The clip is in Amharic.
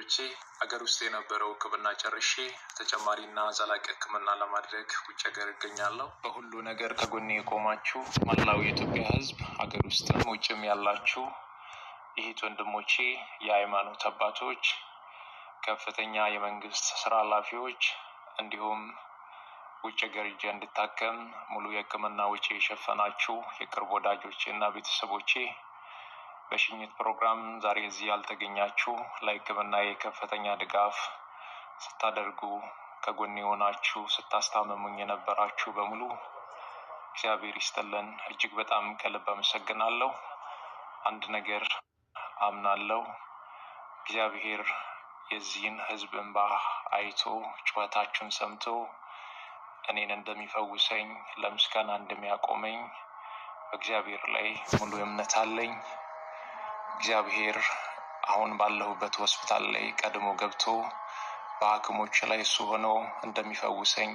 ተወዳጆቼ አገር ውስጥ የነበረው ሕክምና ጨርሼ ተጨማሪና ዘላቂ ሕክምና ለማድረግ ውጭ ሀገር እገኛለሁ። በሁሉ ነገር ከጎኔ የቆማችሁ መላው የኢትዮጵያ ሕዝብ አገር ውስጥም ውጭም ያላችሁ እህት ወንድሞቼ፣ የሃይማኖት አባቶች፣ ከፍተኛ የመንግስት ስራ ኃላፊዎች እንዲሁም ውጭ ሀገር ሄጄ እንድታከም ሙሉ የሕክምና ወጪ የሸፈናችሁ የቅርብ ወዳጆቼና ቤተሰቦቼ፣ በሽኝት ፕሮግራም ዛሬ እዚህ ያልተገኛችሁ ለሕክምና የከፍተኛ ድጋፍ ስታደርጉ ከጎኔ ሆናችሁ ስታስታመሙኝ የነበራችሁ በሙሉ እግዚአብሔር ይስጥልን። እጅግ በጣም ከልብ አመሰግናለሁ። አንድ ነገር አምናለሁ፣ እግዚአብሔር የዚህን ህዝብ እንባ አይቶ ጩኸታችሁን ሰምቶ እኔን እንደሚፈውሰኝ ለምስጋና እንደሚያቆመኝ በእግዚአብሔር ላይ ሙሉ እምነት አለኝ። እግዚአብሔር አሁን ባለሁበት ሆስፒታል ላይ ቀድሞ ገብቶ በሐኪሞች ላይ እሱ ሆኖ እንደሚፈውሰኝ